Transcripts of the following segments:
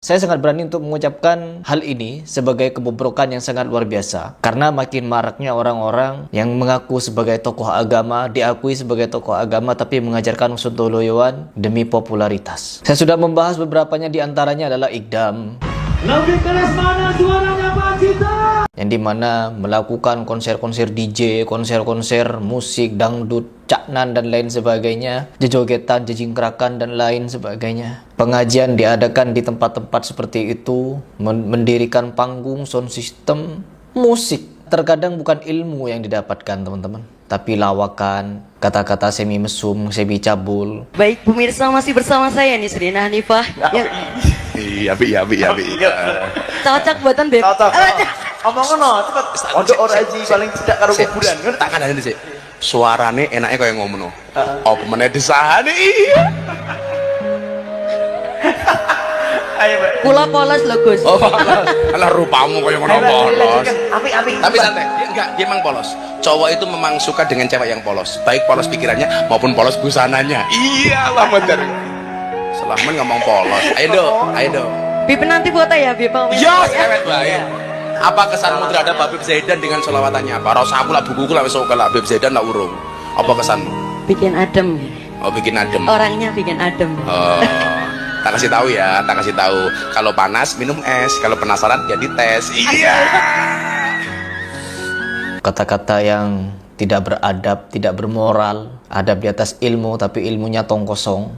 Saya sangat berani untuk mengucapkan hal ini sebagai kebobrokan yang sangat luar biasa. Karena makin maraknya orang-orang yang mengaku sebagai tokoh agama, diakui sebagai tokoh agama, tapi mengajarkan sontoloyoan demi popularitas. Saya sudah membahas beberapanya, diantaranya adalah Ikdam. Lebih keras mana suaranya Pak Cita? Yang dimana melakukan konser-konser DJ, konser-konser musik, dangdut, caknan dan lain sebagainya, jejogetan, jejingkrakan dan lain sebagainya. Pengajian diadakan di tempat-tempat seperti itu, mendirikan panggung, sound system, musik. Terkadang bukan ilmu yang didapatkan teman-teman, tapi lawakan, kata-kata semi mesum, semi cabul. Baik pemirsa, masih bersama saya nih Srina Hanifah. Ya. Iya, Abi. Cocok buatan beb. Cocok. Omong ngono, cepet. Ojo ora aji paling tidak karo kuburan. Tak kandhani sik. Suarane enake kaya ngono. Apa meneh desahane iya. Ayo, Mbak. Kula polos lho, Gus. Oh, alah rupamu kaya ngono polos. Api. Tapi santai, dia emang polos. Cowok itu memang suka dengan cewek yang polos. Baik polos pikirannya maupun polos busananya. Iyalah bener. Selamat ngomong polos. Ayo dong. Bib nanti foto ya, Bib. Ya, cewek baik. Apa kesanmu terhadap Habib Zaidan dengan selawatannya? Apa rasa aku lah bukuku lah wis oke lah Habib Zaidan lah urung. Apa kesanmu? Bikin adem. Oh, bikin adem. Orangnya bikin adem. Oh. Tak kasih tahu ya, tak kasih tahu. Kalau panas minum es, kalau penasaran ya dites. Iya. Kata-kata yang tidak beradab, tidak bermoral, adab di atas ilmu, tapi ilmunya tong kosong.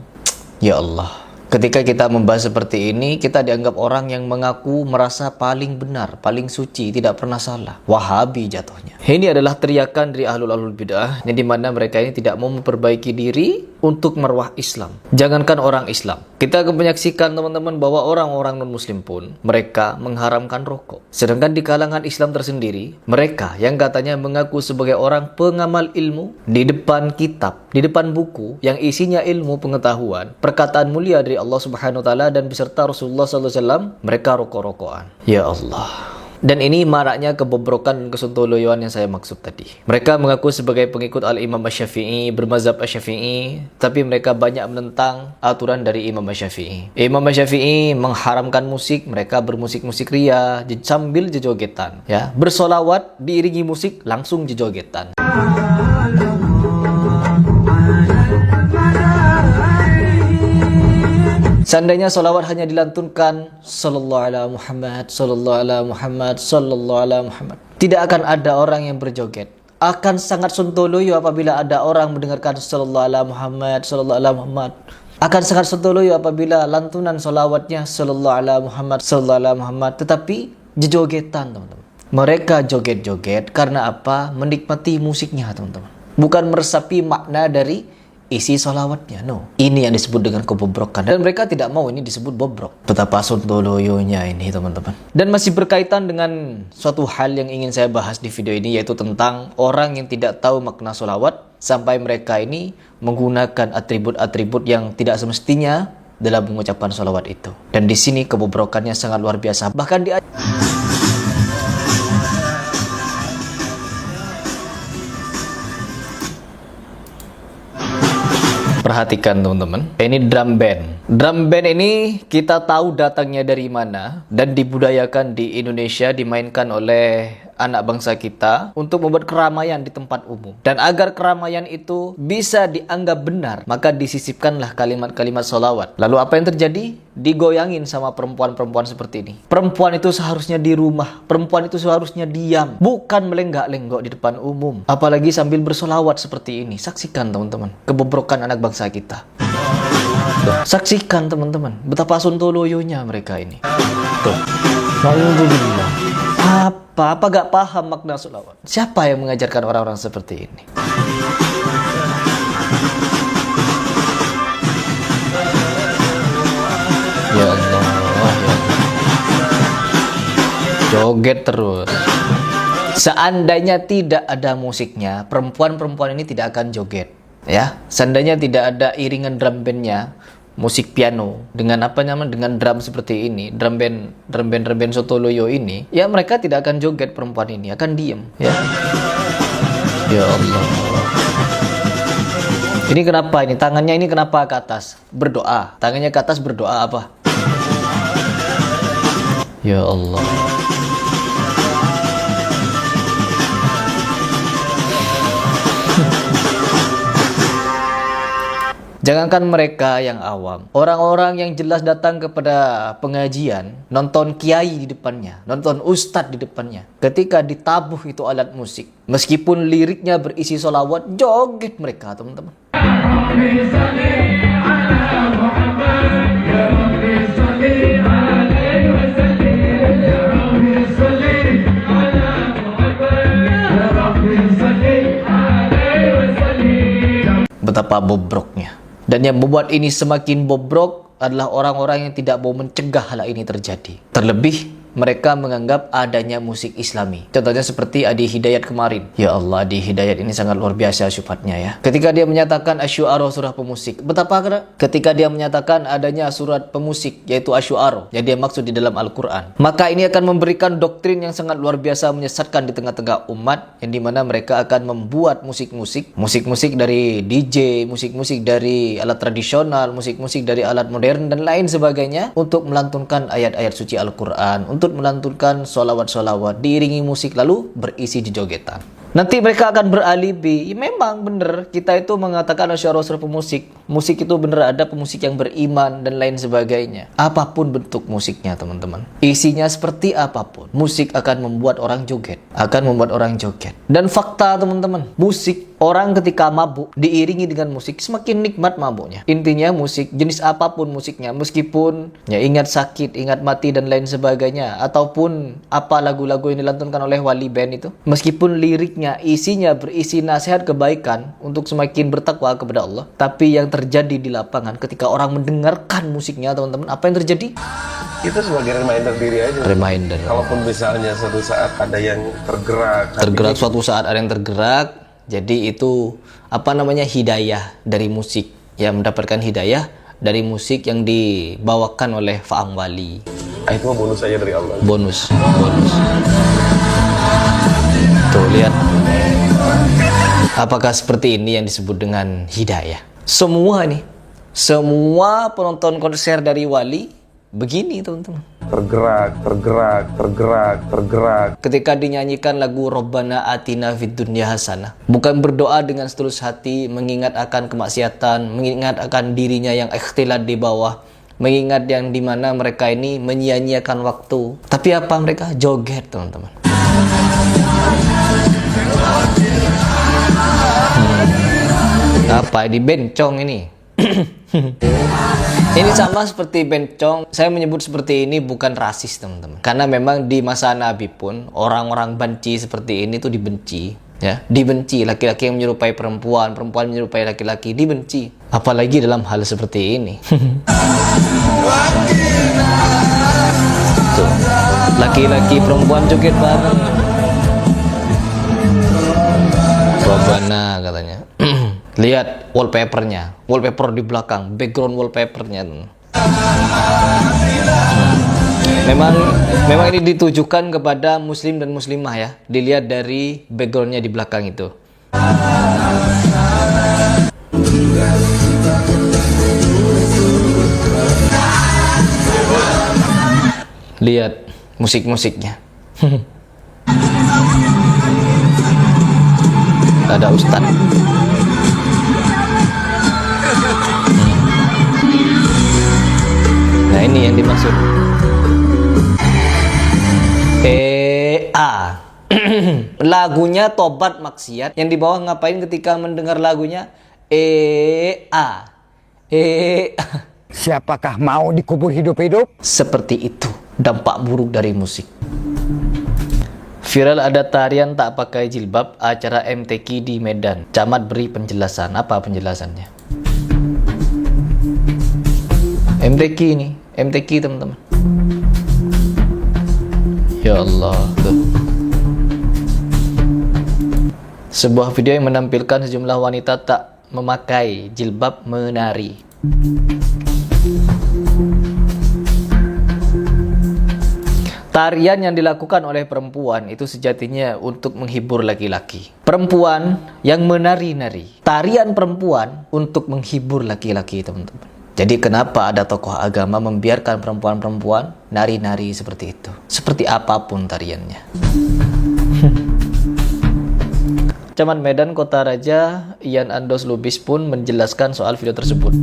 Ya Allah. Ketika kita membahas seperti ini, kita dianggap orang yang mengaku merasa paling benar, paling suci, tidak pernah salah. Wahabi jatuhnya. Ini adalah teriakan dari ahlul bidah, yang dimana mereka ini tidak mau memperbaiki diri untuk marwah Islam. Jangankan orang Islam, kita akan menyaksikan teman-teman bahwa orang-orang non-muslim pun mereka mengharamkan rokok. Sedangkan di kalangan Islam tersendiri, mereka yang katanya mengaku sebagai orang pengamal ilmu, di depan kitab, di depan buku yang isinya ilmu pengetahuan, perkataan mulia dari Allah Subhanahu wa taala dan beserta Rasulullah sallallahu alaihi wasallam, mereka rokok-rokokan. Ya Allah. Dan ini maraknya kebobrokan dan kesontoloyoan yang saya maksud tadi. Mereka mengaku sebagai pengikut Al-Imam Asy-Syafi'i, bermazhab Asy-Syafi'i, tapi mereka banyak menentang aturan dari Imam Asy-Syafi'i. Imam Asy-Syafi'i mengharamkan musik, mereka bermusik-musik ria sambil jejogetan, ya. Bersolawat diiringi musik langsung jejogetan. Seandainya solawat hanya dilantunkan sallallahu ala Muhammad, sallallahu ala Muhammad, sallallahu ala Muhammad, tidak akan ada orang yang berjoget. Akan sangat sontoloyo apabila ada orang mendengarkan sallallahu ala Muhammad, sallallahu ala Muhammad. Akan sangat sontoloyo apabila lantunan solawatnya sallallahu ala Muhammad, sallallahu ala Muhammad, tetapi jejogetan teman-teman. Mereka joget-joget karena apa? Menikmati musiknya teman-teman. Bukan meresapi makna dari isi solawatnya, no. Ini yang disebut dengan kebobrokan. Dan mereka tidak mau ini disebut bobrok. Betapa sontoloyonya ini teman-teman. Dan masih berkaitan dengan suatu hal yang ingin saya bahas di video ini, yaitu tentang orang yang tidak tahu makna solawat, sampai mereka ini menggunakan atribut-atribut yang tidak semestinya dalam mengucapkan solawat itu. Dan di sini kebobrokannya sangat luar biasa. Bahkan di perhatikan teman-teman, ini drum band. Drum band ini kita tahu datangnya dari mana dan dibudayakan di Indonesia, dimainkan oleh anak bangsa kita untuk membuat keramaian di tempat umum. Dan agar keramaian itu bisa dianggap benar, maka disisipkanlah kalimat-kalimat sholawat. Lalu apa yang terjadi? Digoyangin sama perempuan-perempuan seperti ini. Perempuan itu seharusnya di rumah, perempuan itu seharusnya diam, bukan melenggak-lenggok di depan umum, apalagi sambil bersolawat seperti ini. Saksikan teman-teman kebobrokan anak bangsa kita. Tuh, saksikan teman-teman betapa sontoloyonya mereka ini. Tuh. Apa gak paham makna sholawat? Siapa yang mengajarkan orang-orang seperti ini? Ya Allah, ya Allah. Joget terus. Seandainya tidak ada musiknya, perempuan-perempuan ini tidak akan joget, ya. Seandainya tidak ada iringan drum bandnya, musik piano dengan apa namanya, dengan drum seperti ini, drum band sontoloyo ini, ya mereka tidak akan joget, perempuan ini akan diem, ya. Ya Allah. Ini kenapa ini tangannya ini kenapa ke atas? Berdoa. Tangannya ke atas berdoa apa? Ya Allah. Jangankan mereka yang awam, orang-orang yang jelas datang kepada pengajian, nonton kiai di depannya, nonton ustadz di depannya. Ketika ditabuh itu alat musik, meskipun liriknya berisi sholawat, joget mereka, teman-teman. Betapa bobroknya. Dan yang membuat ini semakin bobrok adalah orang-orang yang tidak mau mencegah hal ini terjadi. Terlebih mereka menganggap adanya musik islami. Contohnya seperti Adi Hidayat kemarin. Ya Allah, Adi Hidayat ini sangat luar biasa syubhatnya ya. Ketika dia menyatakan Asy-Syu'ara surah pemusik. Betapa ketika dia menyatakan adanya surat pemusik yaitu Asy-Syu'ara yang dia maksud di dalam Al-Quran. Maka ini akan memberikan doktrin yang sangat luar biasa menyesatkan di tengah-tengah umat, yang dimana mereka akan membuat musik-musik dari DJ, musik-musik dari alat tradisional, musik-musik dari alat modern dan lain sebagainya untuk melantunkan ayat-ayat suci Al-Quran, untuk melantunkan sholawat-sholawat diiringi musik lalu berisi di jogetan. Nanti mereka akan beralibi, ya, memang benar kita itu mengatakan Asy-Syu'ara surah pemusik. Musik itu benar ada pemusik yang beriman dan lain sebagainya. Apapun bentuk musiknya teman-teman, isinya seperti apapun, musik akan membuat orang joget, Dan fakta teman-teman, musik, orang ketika mabuk diiringi dengan musik semakin nikmat mabuknya. Intinya musik, jenis apapun musiknya, meskipun ya ingat sakit, ingat mati dan lain sebagainya, ataupun apa lagu-lagu yang dilantunkan oleh Wali Band itu, meskipun liriknya isinya berisi nasihat kebaikan untuk semakin bertakwa kepada Allah, tapi yang terjadi di lapangan ketika orang mendengarkan musiknya teman-teman, apa yang terjadi? Itu sebagai reminder diri aja. Reminder. Kalaupun misalnya suatu saat ada yang tergerak suatu saat ada yang tergerak, jadi itu apa namanya, hidayah dari musik, yang mendapatkan hidayah dari musik yang dibawakan oleh Faang Wali. Itu bonus aja dari Allah. Bonus. Tuh lihat, apakah seperti ini yang disebut dengan hidayah? Semua penonton konser dari Wali begini teman-teman. Tergerak. Ketika dinyanyikan lagu Rabbana Atina Fid Dunya Hasanah, bukan berdoa dengan setulus hati, mengingat akan kemaksiatan, mengingat akan dirinya yang ikhtilat di bawah, mengingat yang dimana mereka ini menyia-nyiakan waktu. Tapi apa mereka? Joget teman-teman. Apa di bencong ini? Ini sama seperti bencong. Saya menyebut seperti ini bukan rasis teman-teman, karena memang di masa Nabi pun orang-orang banci seperti ini tuh dibenci, ya, dibenci. Laki-laki yang menyerupai perempuan, perempuan menyerupai laki-laki, dibenci. Apalagi dalam hal seperti ini. Tuh, laki-laki perempuan joget bareng. Rabbana katanya. Lihat wallpapernya, wallpaper di belakang, background wallpapernya. Memang ini ditujukan kepada muslim dan muslimah ya. Dilihat dari backgroundnya di belakang itu. Lihat musik-musiknya. Ada ustadz. Nah ini yang dimaksud. Lagunya tobat maksiat. Yang di bawah ngapain ketika mendengar lagunya? Siapakah mau dikubur hidup-hidup? Seperti itu dampak buruk dari musik. Viral ada tarian tak pakai jilbab acara MTQ di Medan. Camat beri penjelasan. Apa penjelasannya? MTQ ini, MTQ teman-teman. Ya Allah, tuh. Sebuah video yang menampilkan sejumlah wanita tak memakai jilbab menari. Tarian yang dilakukan oleh perempuan itu sejatinya untuk menghibur laki-laki. Perempuan yang menari-nari. Tarian perempuan untuk menghibur laki-laki, teman-teman. Jadi kenapa ada tokoh agama membiarkan perempuan-perempuan nari-nari seperti itu? Seperti apapun tariannya. Camat Medan Kota Raja Ian Andos Lubis pun menjelaskan soal video tersebut.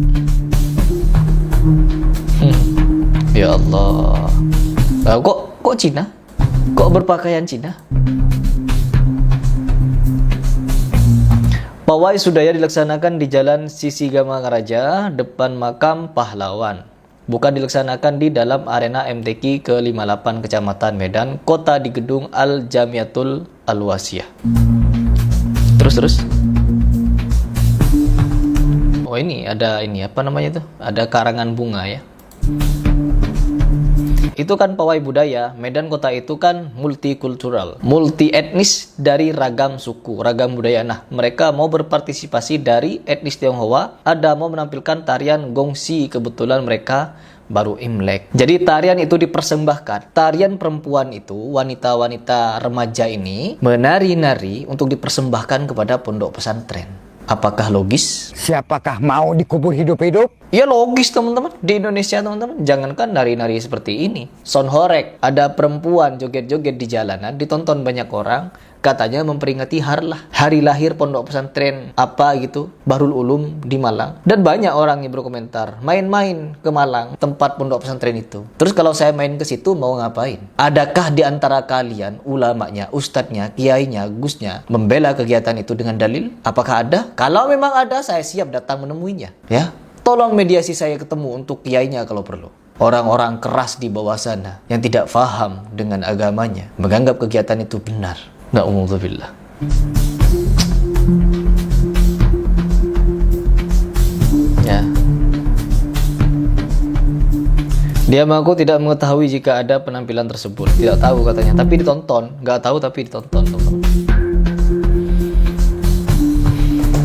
Ya Allah. Kok Cina? Kok berpakaian Cina? Pawai Sudaya dilaksanakan di Jalan Sisigama-Raja depan makam pahlawan. Bukan dilaksanakan di dalam arena MTQ ke-58 Kecamatan Medan, Kota di Gedung Al-Jamiatul Al-Wasiyah. Terus. Oh ini ada apa namanya itu? Ada karangan bunga ya. Itu kan pawai budaya. Medan kota itu kan multikultural, multi etnis dari ragam suku, ragam budaya. Nah, mereka mau berpartisipasi dari etnis Tionghoa, ada mau menampilkan tarian gongsi, kebetulan mereka baru Imlek. Jadi tarian itu dipersembahkan. Tarian perempuan itu, wanita-wanita remaja ini menari-nari untuk dipersembahkan kepada pondok pesantren. Apakah logis? Siapakah mau dikubur hidup-hidup? Ya logis teman-teman. Di Indonesia teman-teman, jangankan nari-nari seperti ini. Son horek, ada perempuan joget-joget di jalanan, ditonton banyak orang, katanya memperingati hari lahir pondok pesantren apa gitu, Bahrul Ulum di Malang. Dan banyak orang yang berkomentar, main-main ke Malang, tempat pondok pesantren itu. Terus kalau saya main ke situ mau ngapain? Adakah di antara kalian, ulamanya, ustadznya, kiainya, gusnya, membela kegiatan itu dengan dalil? Apakah ada? Kalau memang ada, saya siap datang menemuinya. Ya, tolong mediasi saya ketemu untuk kiainya kalau perlu. Orang-orang keras di bawah sana yang tidak paham dengan agamanya menganggap kegiatan itu benar. Na'udzubillah. Ya. Dia mengaku tidak mengetahui jika ada penampilan tersebut. Tidak tahu katanya, tapi ditonton. Nggak tahu tapi ditonton, teman-teman.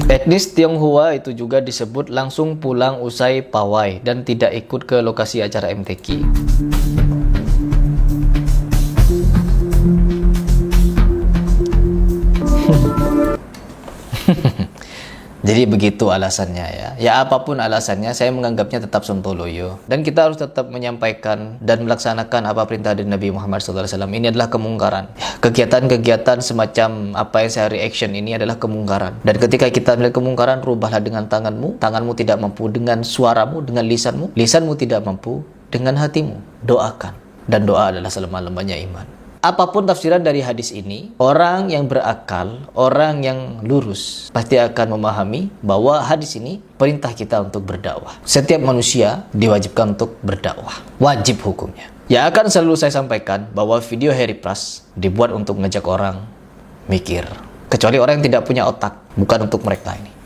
Etnis Tionghoa itu juga disebut langsung pulang usai pawai dan tidak ikut ke lokasi acara MTQ. Jadi begitu alasannya ya. Ya apapun alasannya, saya menganggapnya tetap sontoloyo. Dan kita harus tetap menyampaikan dan melaksanakan apa perintah dari Nabi Muhammad SAW. Ini adalah kemungkaran. Ya, kegiatan-kegiatan semacam apa yang saya reaction ini adalah kemungkaran. Dan ketika kita melihat kemungkaran, rubahlah dengan tanganmu. Tanganmu tidak mampu dengan suaramu, dengan lisanmu. Lisanmu tidak mampu dengan hatimu. Doakan. Dan doa adalah selama-lamanya iman. Apapun tafsiran dari hadis ini, orang yang berakal, orang yang lurus pasti akan memahami bahwa hadis ini perintah kita untuk berdakwah. Setiap manusia diwajibkan untuk berdakwah. Wajib hukumnya. Ya akan selalu saya sampaikan bahwa video Harry Pras dibuat untuk ngajak orang mikir. Kecuali orang yang tidak punya otak, bukan untuk mereka ini.